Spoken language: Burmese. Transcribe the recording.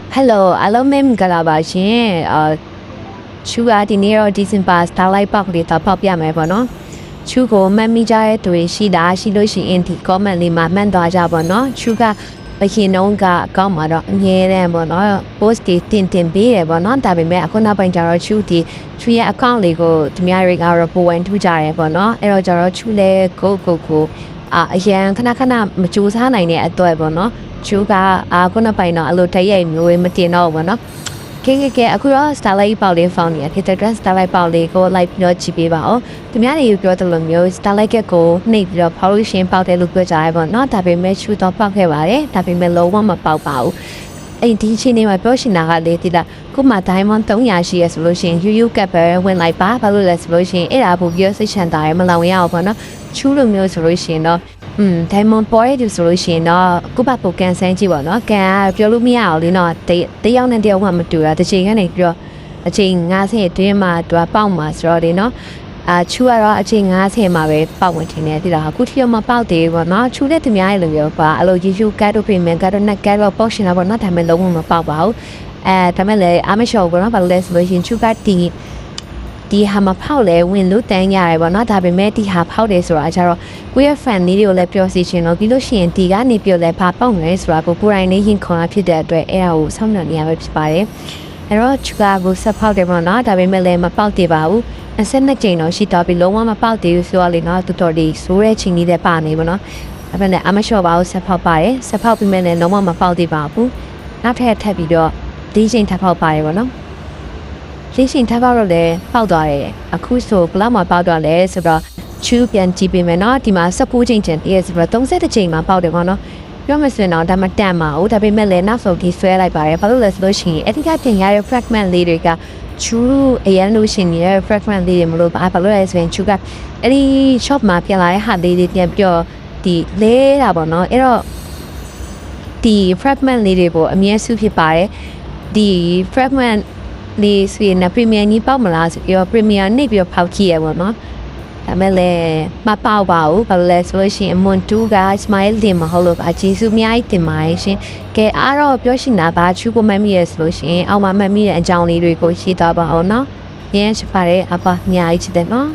Hello, hello ma'am Galabashin. Chuga dinero decent pass, Talai Pokli, Pop Yamabono. Chugo, Mammy Jay, to she da, she loshi in the commonly my man Dajabono. Chuga, but he no ga gomado, yeah, bono, posty tin be, but not that we met a cona banjaro chuti, 3 account legal to marry our boy and to Jarebono, Erojaro chule, go. အရင်ခဏမကြိုးစားနိုင်တဲ့အတွက်ပေါ့နော်ကျူကခုနပိုင်တော့အလိုတရိုက်မျိုးမတင်တော့ဘူးနော်ကဲအခုတော့ Starlight ပေါက်လေးဖောင်းနေတယ် Theater Starlight ပေါက်လေးကို like ပြီးတော့ကြည့်ပေးပါဦးသူများတွေပြောတယ်လို့မျိုး Starlight ကိုနှိပ်ပြီးတော့ pollution ပေါက်တယ်လို့ပြောကြရပေါ့နော်ဒါပေမဲ့ချူတော့ပေါက်ခဲ့ပါတယ်ဒါပေမဲ့လုံးဝမပေါက်ပါဘူးအဲ့ဒီချိန်နေမှာပြောရှင်တာကလေဒီလားခုမှ diamond 300ရှိရဆိုလို့ရှိရင် UU cap ပဲဝင်လိုက်ပါဘာလို့လဲဆိုလို့ရှိရင်အဲ့ဒါပို့ပြီးစိတ်ချမ်းသာရမလောင်ရအောင်ပေါ့နော်ချူလိုမျိုးဆိုလို့ရှိရင်တော့diamond boy ဒီဆိုလို့ရှိရင်တော့ကိုပတ်ပိုကန်ဆန်းကြည့်ပါတော့ကန်ပြောလို့မရအောင်လေနော်တယောက်နဲ့တယောက်မှမတူတာတစ်ချိန်ကနေပြီးတော့အချိန်90အတွင်းမှာသူကပေါက်မှာဆိုတော့လေနော်ချူကတော့အချိန်90မှာပဲပေါက်ဝင်ထင်တယ်ဒီလားအခုထိမပေါက်သေးဘူးပေါ့နော်ချူတဲ့သူများရဲ့လိုမျိုးပါအလို YouTube ကတ်တို့ပြင်မယ်ကတ်တို့နဲ့ကတ်တော့ပေါက်ရှင်တာပေါ့နော်ဒါပေမဲ့လုံးဝမပေါက်ပါဘူးဒါပေမဲ့လည်းအမရှော့ဘောနော်ဘာလို့လဲဆိုလို့ရှိရင်ချူကဒီဟာမဖောက်လဲဝင်လို့တန်းရတယ်ပေါ့နော်ဒါပေမဲ့ဒီဟာဖောက်တယ်ဆိုတာကျတော့ကိုယ့်ရဲ့ fan လေးတွေကိုလည်းပြောစီချင်တော့ပြီးလို့ရှိရင်ဒီကနေပြောလဲဘာပေါက်လဲဆိုတာကိုကိုယ်တိုင်လေးရင်ခေါ်တာဖြစ်တဲ့အတွက်အဲ့ဒါကိုစောင့်မျှော်နေရပဲဖြစ်ပါတယ်အဲ့တော့ချူကကိုဆက်ဖောက်တယ်ပေါ့နော်ဒါပေမဲ့လည်းမပေါက်သေးပါဘူး22ကြိမ်တော့ရှိတော့ပြီးလုံးဝမပေါက်သေးဘူးဆိုတော့လေနော်တော်တော်လေးဆိုးတဲ့ချိန်လေးတွေပါနေပေါ့နော်အဲ့ဒါနဲ့အမလျှော့ပါဘူးဆက်ဖောက်ပါတယ်ဆက်ဖောက်ပြီးမဲ့လည်းလုံးဝမပေါက်သေးပါဘူးနောက်ထပ်ပြီးတော့ဒီချိန်ထပ်ဖောက်ပါတယ်ပေါ့နော်ရှင်းရှင်းထပ်ပေါက်တော့လည်းပေါက်သွားတယ်အခုဆိုဘလောက်မှပေါက်သွားလဲဆိုတော့ချူပြန်ကြည့်ပေးမယ်နော်ဒီမှာ19ချိန်တင်ပြည့်ဆိုတော့30ချိန်မှာပေါက်တယ်ပေါ့နော်ပြောမှဆိုရင်တော့ဒါမှတန်မှာဟုတ်ဒါပေမဲ့လည်းနောက်ဆုံးဒီဆွဲလိုက်ပါတယ်ဘာလို့လဲဆိုလို့ရှိရင်အဲ့ဒီကပြင်ရတဲ့ fragment လေးတွေကချူအရန်လို့ရှိရင် fragment လေးတွေမလို့ဘာလို့လဲဆိုရင်ချူကအဲ့ဒီ shop မှာပြန်လာတဲ့ဟာလေးတွေပြန်ပြီးတော့ဒီလဲတာပေါ့နော်အဲ့တော့ဒီ fragment လေးတွေပေါ့အမြဲစုဖြစ်ပါတယ်ဒီ fragmentလေးဆိုရင် premium ကြီးပေါက်မလားဆိုပြီးတော့ premium နေပြီးတော့ဖောက်ကြည့်ရပါတော့ဒါမဲ့လည်းမပေါက်ပါဘူးဘာလို့လဲဆိုလို့ရှိရင် Montu က smile တင်မဟုတ်လို့ပါကျေးဇူးအများကြီးတင်ပါတယ်ရှင်ကဲအားတော့ပြောရှင်တာဘာချူကိုမတ်မိရဆိုလို့ရှိရင်အောက်မှာမတ်မိတဲ့အကြောင်းလေးတွေကိုရှင်းသွားပါအောင်နော်ရင်းချပါတယ်အပါအများကြီးချစ်တယ်နော်